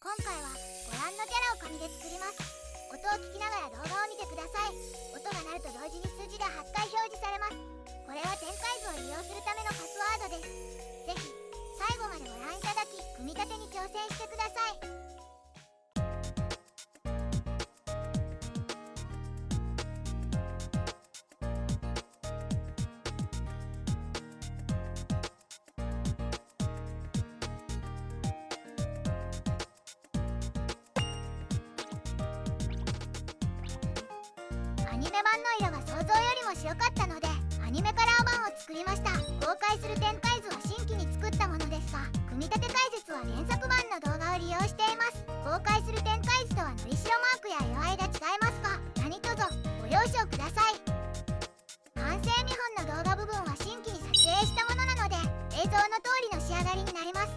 今回はご覧のキャラを紙で作ります。音を聞きながら動画を見てください。音が鳴ると同時に数字が8回表示されます。これは展開図を利用するためのパスワードです。ぜひ最後までご覧いただき、組み立てに挑戦してください。アニメ版の色が想像よりも白かったので、アニメカラー版を作りました。公開する展開図は新規に作ったものですが、組み立て解説は原作版の動画を利用しています。公開する展開図とはのりしろマークや色合いが違いますが、何卒ご了承ください。完成見本の動画部分は新規に撮影したものなので、映像の通りの仕上がりになります。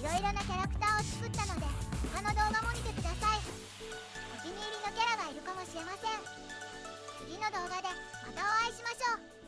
いろいろなキャラクターを作ったので、他の動画も見てください。お気に入りのキャラがいるかもしれません。次の動画でまたお会いしましょう。